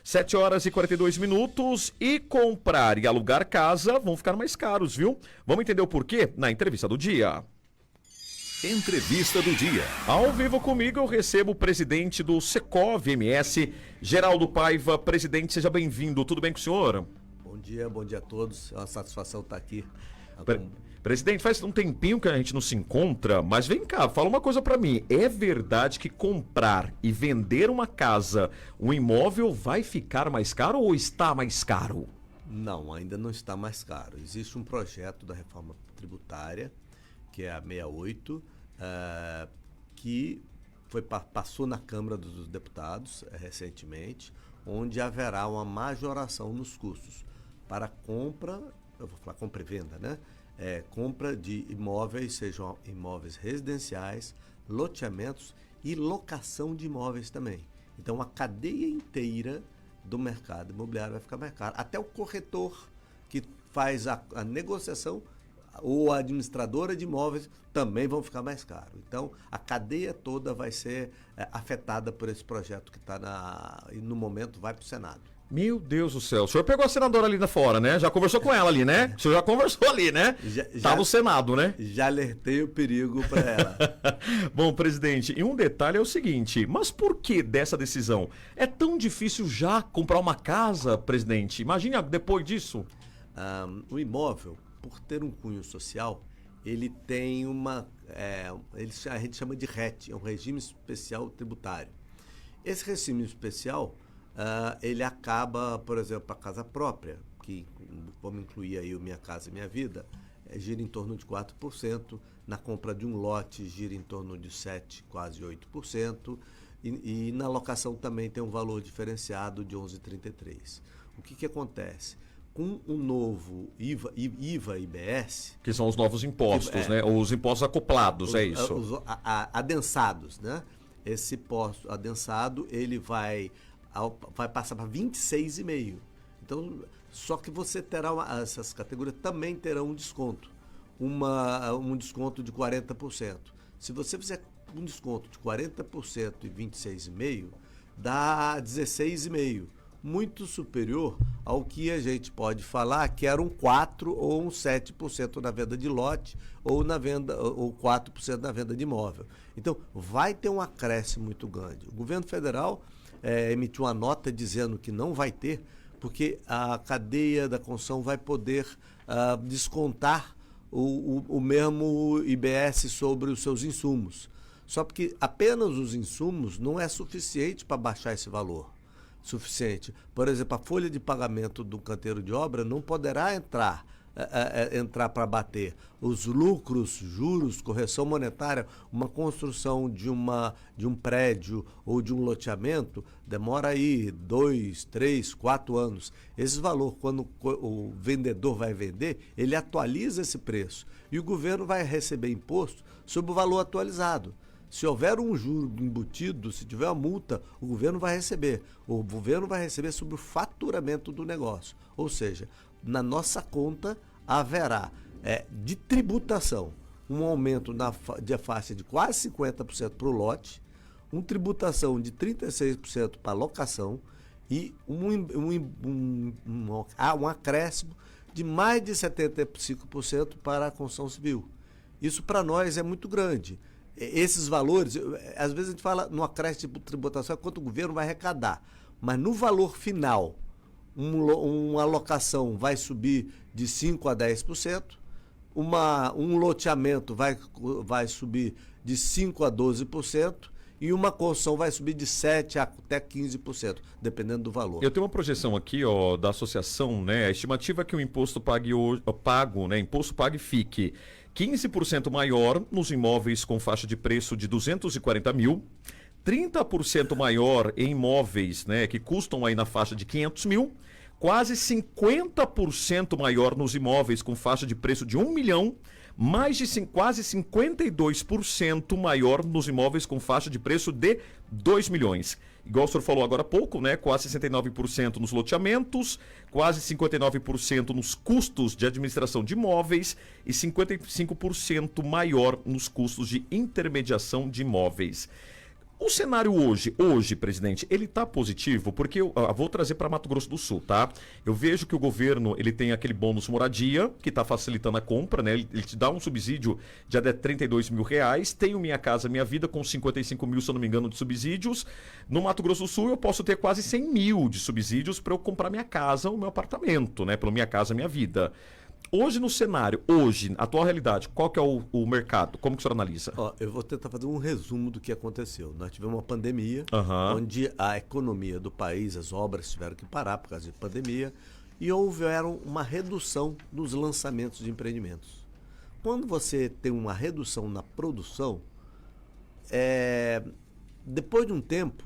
7 horas e 42 minutos e comprar e alugar casa vão ficar mais caros, viu? Vamos entender o porquê na entrevista do dia. Entrevista do dia. Ao vivo comigo eu recebo o presidente do Secov MS, Geraldo Paiva. Presidente, seja bem-vindo. Tudo bem com o senhor? Bom dia a todos. É uma satisfação estar aqui. Presidente, faz um tempinho que a gente não se encontra, mas vem cá, fala uma coisa pra mim. É verdade que comprar e vender uma casa, um imóvel, vai ficar mais caro ou está mais caro? Não, ainda não está mais caro. Existe um projeto da reforma tributária, que é a 68, que passou na Câmara dos Deputados recentemente, onde haverá uma majoração nos custos para compra, eu vou falar compra e venda, né? Compra de imóveis, sejam imóveis residenciais, loteamentos e locação de imóveis também. Então a cadeia inteira do mercado imobiliário vai ficar mais cara. Até o corretor que faz a negociação ou a administradora de imóveis também vão ficar mais caro. Então a cadeia toda vai ser afetada por esse projeto que está e no momento vai para o Senado. Meu Deus do céu, o senhor pegou a senadora ali fora, né? Já conversou com ela ali, né? O senhor já conversou ali, né? Tá no Senado, né? Já alertei o perigo para ela. Bom, presidente, e um detalhe é o seguinte, mas por que dessa decisão? É tão difícil já comprar uma casa, presidente? Imagine depois disso. O imóvel, por ter um cunho social, ele tem a gente chama de RET, é um regime especial tributário. Esse regime especial, ele acaba, por exemplo, a casa própria, que vamos incluir aí o Minha Casa Minha Vida, gira em torno de 4%, na compra de um lote gira em torno de 7%, quase 8%, e na locação também tem um valor diferenciado de 11,33%. O que acontece? Com o novo IVA e IBS... Que são os novos impostos, né? Os impostos acoplados, é isso? Os adensados, né? Esse imposto adensado, ele vai passar para 26,5%. Então, só que você terá, essas categorias também terão um desconto. Um desconto de 40%. Se você fizer um desconto de 40% e 26,5%, dá 16,5%. Muito superior ao que a gente pode falar que era um 4% ou um 7% na venda de lote ou 4% na venda de imóvel. Então, vai ter um acréscimo muito grande. O governo federal emitiu uma nota dizendo que não vai ter, porque a cadeia da construção vai poder descontar o mesmo IBS sobre os seus insumos. Só porque apenas os insumos não é suficiente para baixar esse valor. Suficiente. Por exemplo, a folha de pagamento do canteiro de obra não poderá entrar para bater. Os lucros, juros, correção monetária, uma construção de um prédio ou de um loteamento demora aí 2, 3, 4 anos. Esse valor, quando o vendedor vai vender, ele atualiza esse preço e o governo vai receber imposto sobre o valor atualizado. Se houver um juro embutido, se tiver uma multa, o governo vai receber. O governo vai receber sobre o faturamento do negócio. Ou seja, na nossa conta haverá de tributação um aumento de faixa de quase 50% para o lote, uma tributação de 36% para a locação e um acréscimo de mais de 75% para a construção civil. Isso para nós é muito grande. Esses valores, às vezes a gente fala no acréscimo de tributação é quanto o governo vai arrecadar, mas no valor final, uma alocação vai subir de 5% a 10%, um loteamento vai subir de 5% a 12%, e uma construção vai subir de 7% até 15%, dependendo do valor. Eu tenho uma projeção aqui da associação, né? A estimativa é que o imposto imposto pague fique 15% maior nos imóveis com faixa de preço de 240 mil, 30% maior em imóveis, né, que custam aí na faixa de 500 mil, quase 50% maior nos imóveis com faixa de preço de 1 milhão, mais de quase 52% maior nos imóveis com faixa de preço de 2 milhões. Igual o senhor falou agora há pouco, né? Quase 69% nos loteamentos, quase 59% nos custos de administração de imóveis e 55% maior nos custos de intermediação de imóveis. O cenário hoje, presidente, ele está positivo? Porque eu vou trazer para Mato Grosso do Sul, tá? Eu vejo que o governo ele tem aquele bônus moradia, que está facilitando a compra, né? Ele te dá um subsídio de até R$32 mil. Tenho Minha Casa Minha Vida com 55 mil, se eu não me engano, de subsídios. No Mato Grosso do Sul eu posso ter quase 100 mil de subsídios para eu comprar minha casa, o meu apartamento, né? Pelo Minha Casa Minha Vida. Hoje no cenário, atual realidade, qual que é o mercado? Como que o senhor analisa? Eu vou tentar fazer um resumo do que aconteceu. Nós tivemos uma pandemia, Aham. onde a economia do país, as obras tiveram que parar por causa de pandemia, e houveram uma redução nos lançamentos de empreendimentos. Quando você tem uma redução na produção, depois de um tempo,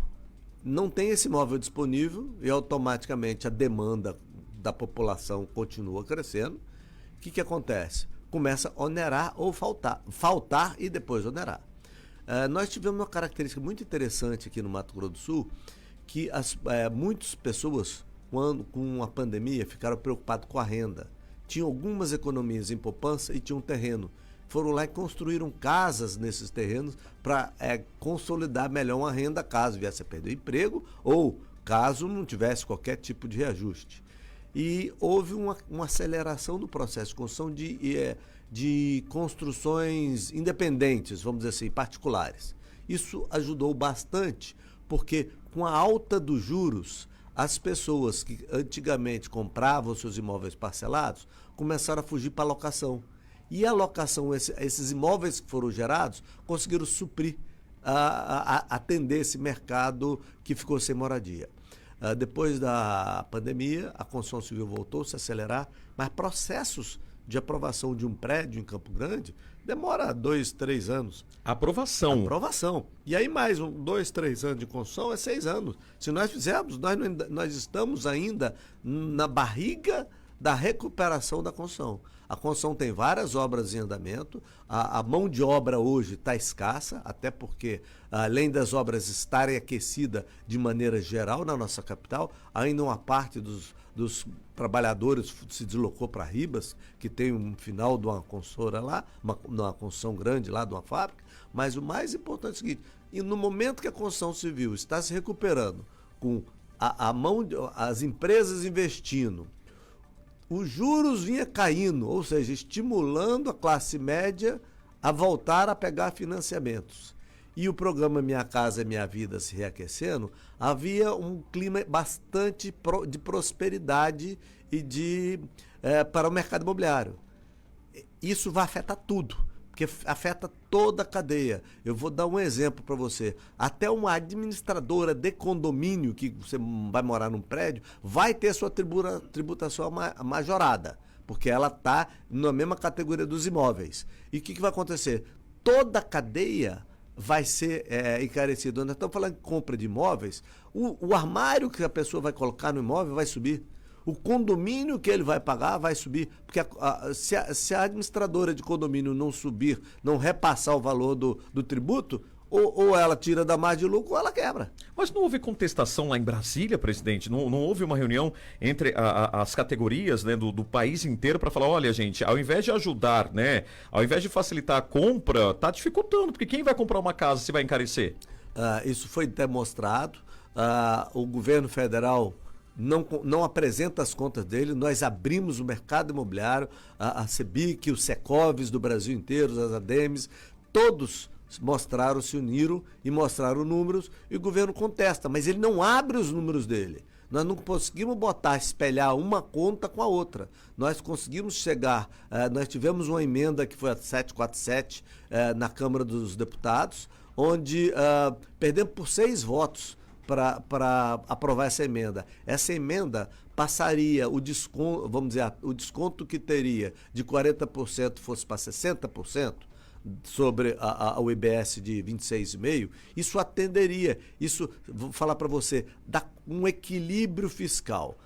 não tem esse imóvel disponível e automaticamente a demanda da população continua crescendo. O que acontece? Começa a onerar ou faltar e depois onerar. Nós tivemos uma característica muito interessante aqui no Mato Grosso do Sul, que muitas pessoas, com a pandemia, ficaram preocupadas com a renda. Tinham algumas economias em poupança e tinham terreno. Foram lá e construíram casas nesses terrenos para consolidar melhor uma renda caso viesse a perder o emprego ou caso não tivesse qualquer tipo de reajuste. E houve uma aceleração do processo de construção de construções independentes, vamos dizer assim, particulares. Isso ajudou bastante, porque com a alta dos juros, as pessoas que antigamente compravam seus imóveis parcelados começaram a fugir para a locação. E a locação, esses imóveis que foram gerados, conseguiram suprir, atender esse mercado que ficou sem moradia. Depois da pandemia, a construção civil voltou a se acelerar, mas processos de aprovação de um prédio em Campo Grande demora 2, 3 anos. Aprovação. E aí mais 2, 3 anos de construção é 6 anos. Se nós fizermos, nós estamos ainda na barriga da recuperação da construção. A construção tem várias obras em andamento, a mão de obra hoje está escassa, até porque, além das obras estarem aquecidas de maneira geral na nossa capital, ainda uma parte dos trabalhadores se deslocou para Ribas, que tem um final de uma construtora lá, uma construção grande lá de uma fábrica, mas o mais importante é o seguinte, e no momento que a construção civil está se recuperando, com as empresas investindo, os juros vinha caindo, ou seja, estimulando a classe média a voltar a pegar financiamentos. E o programa Minha Casa Minha Vida se reaquecendo, havia um clima bastante de prosperidade e para o mercado imobiliário. Isso vai afetar tudo, porque afeta toda a cadeia. Eu vou dar um exemplo para você. Até uma administradora de condomínio, que você vai morar num prédio, vai ter sua tributação majorada, porque ela está na mesma categoria dos imóveis. E o que vai acontecer? Toda a cadeia vai ser encarecida. Nós estamos falando de compra de imóveis, o armário que a pessoa vai colocar no imóvel vai subir. O condomínio que ele vai pagar vai subir, porque se a administradora de condomínio não subir, não repassar o valor do tributo, ou ela tira da margem de lucro ou ela quebra. Mas não houve contestação lá em Brasília, presidente? Não houve uma reunião entre as categorias, né, do país inteiro para falar, olha, gente, ao invés de ajudar, né, ao invés de facilitar a compra, está dificultando, porque quem vai comprar uma casa se vai encarecer? Isso foi demonstrado. O governo federal não apresenta as contas dele, nós abrimos o mercado imobiliário, a Sebic, os Secovs do Brasil inteiro, as ADEMES, todos se uniram e mostraram números e o governo contesta, mas ele não abre os números dele. Nós não conseguimos espelhar uma conta com a outra. Nós conseguimos chegar, nós tivemos uma emenda que foi a 747 na Câmara dos Deputados, onde perdemos por 6 votos para aprovar essa emenda. Essa emenda passaria o desconto, vamos dizer, o desconto que teria de 40% fosse para 60%, sobre o IBS de 26,5%, isso atenderia, isso, vou falar para você, dá um equilíbrio fiscal.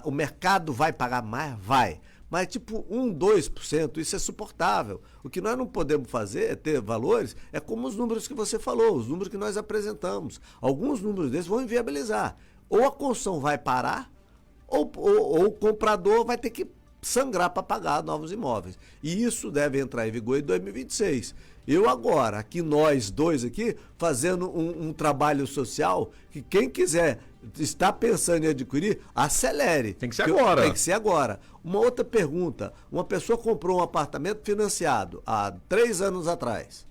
O mercado vai pagar mais? Vai. Mas tipo 1%, 2%, isso é suportável. O que nós não podemos fazer é ter valores, é como os números que você falou, os números que nós apresentamos. Alguns números desses vão inviabilizar. Ou a construção vai parar, ou o comprador vai ter que sangrar para pagar novos imóveis. E isso deve entrar em vigor em 2026. Eu agora, aqui nós dois aqui, fazendo um trabalho social, que quem quiser, está pensando em adquirir, acelere. Tem que ser agora. Tem que ser agora. Uma outra pergunta, uma pessoa comprou um apartamento financiado há 3 anos atrás,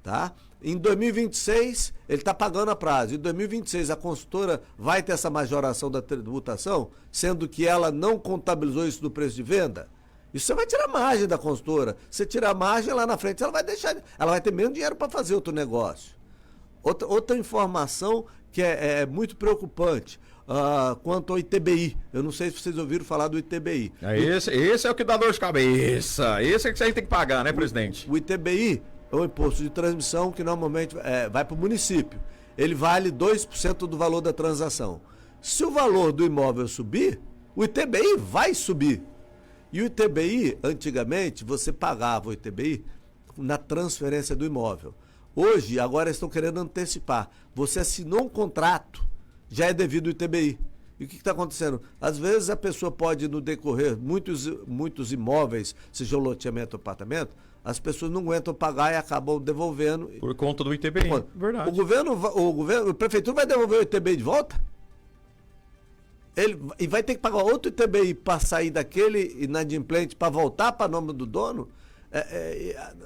tá? Em 2026, ele está pagando a prazo. Em 2026, a consultora vai ter essa majoração da tributação, sendo que ela não contabilizou isso no preço de venda? Isso você vai tirar margem da consultora. Você tirar margem, lá na frente ela vai ter menos dinheiro para fazer outro negócio. Outra informação que é muito preocupante, quanto ao ITBI. Eu não sei se vocês ouviram falar do ITBI. Esse é o que dá dor de cabeça. Esse é que você tem que pagar, né, presidente? O ITBI é um imposto de transmissão que normalmente vai para o município. Ele vale 2% do valor da transação. Se o valor do imóvel subir, o ITBI vai subir. E o ITBI, antigamente, você pagava o ITBI na transferência do imóvel. Hoje, agora estão querendo antecipar. Você assinou um contrato, já é devido o ITBI. E o que está acontecendo? Às vezes a pessoa pode, no decorrer, muitos imóveis, seja um loteamento ou apartamento, as pessoas não aguentam pagar e acabam devolvendo. Por conta do ITBI. Verdade. A prefeitura vai devolver o ITBI de volta? E vai ter que pagar outro ITBI para sair daquele inadimplente para voltar para nome do dono?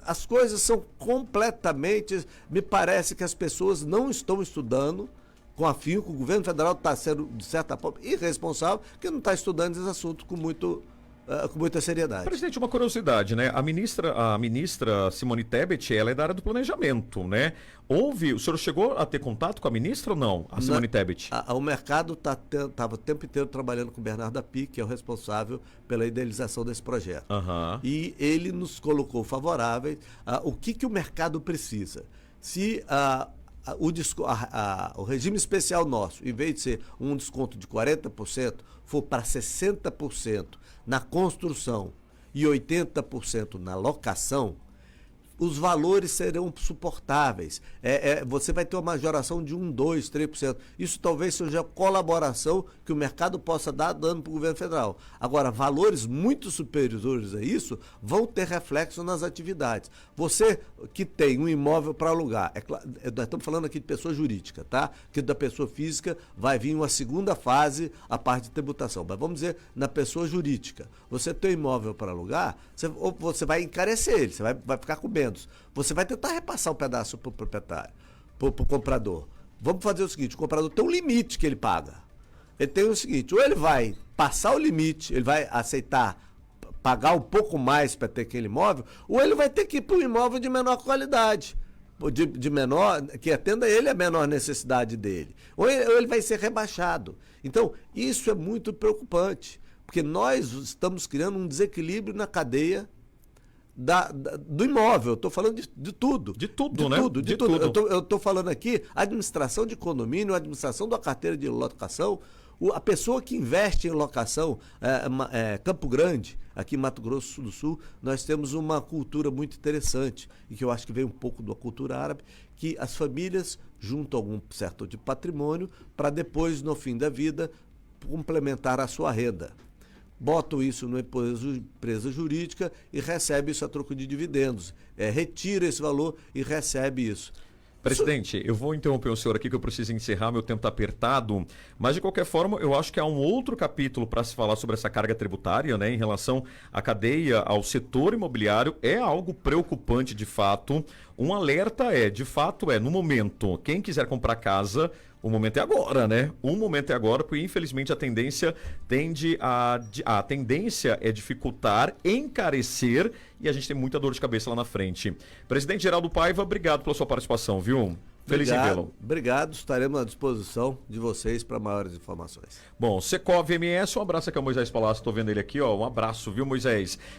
As coisas são completamente... Me parece que as pessoas não estão estudando com afinco. O governo federal está sendo, de certa forma, irresponsável, porque não está estudando esse assunto com muita seriedade. Presidente, uma curiosidade, né? A ministra Simone Tebet, ela é da área do planejamento, né? O senhor chegou a ter contato com a ministra ou não, a Simone Tebet? O mercado estava o tempo inteiro trabalhando com o Bernardo Api, que é o responsável pela idealização desse projeto. Uhum. E ele nos colocou favoráveis. O que o mercado precisa? Se o regime especial nosso, em vez de ser um desconto de 40%, for para 60% na construção e 80% na locação, os valores serão suportáveis. Você vai ter uma majoração de 1, 2, 3%. Isso talvez seja a colaboração que o mercado possa dar dando para o governo federal. Agora, valores muito superiores a isso vão ter reflexo nas atividades. Você que tem um imóvel para alugar, nós estamos falando aqui de pessoa jurídica, tá? Que da pessoa física vai vir uma segunda fase, a parte de tributação. Mas vamos dizer, na pessoa jurídica, você tem um imóvel para alugar, você vai encarecer ele, você vai ficar com menos. Você vai tentar repassar um pedaço para o proprietário, para o comprador. Vamos fazer o seguinte, o comprador tem um limite que ele paga. Ele tem o seguinte, ou ele vai passar o limite, ele vai aceitar pagar um pouco mais para ter aquele imóvel, ou ele vai ter que ir para um imóvel de menor qualidade, de menor, que atenda ele a menor necessidade dele. Ou ele vai ser rebaixado. Então, isso é muito preocupante, porque nós estamos criando um desequilíbrio na cadeia do imóvel. Eu estou falando de tudo. De tudo, né? De tudo. Eu estou falando aqui administração de condomínio, administração da carteira de locação. A pessoa que investe em locação, Campo Grande, aqui em Mato Grosso do Sul, nós temos uma cultura muito interessante, e que eu acho que vem um pouco da cultura árabe, que as famílias juntam algum certo de patrimônio para depois, no fim da vida, complementar a sua renda. Botam isso numa empresa jurídica e recebe isso a troco de dividendos. Retira esse valor e recebe isso. Presidente, eu vou interromper o senhor aqui que eu preciso encerrar, meu tempo está apertado, mas de qualquer forma eu acho que há um outro capítulo para se falar sobre essa carga tributária, né, em relação à cadeia, ao setor imobiliário, é algo preocupante de fato. Um alerta de fato no momento, quem quiser comprar casa, o momento é agora, né? O momento é agora, porque infelizmente a tendência é dificultar, encarecer, e a gente tem muita dor de cabeça lá na frente. Presidente Geraldo Paiva, obrigado pela sua participação, viu? Feliz em vê-lo. Obrigado, estaremos à disposição de vocês para maiores informações. Bom, Secov MS, um abraço aqui ao Moisés Palácio, estou vendo ele aqui, ó, um abraço, viu, Moisés?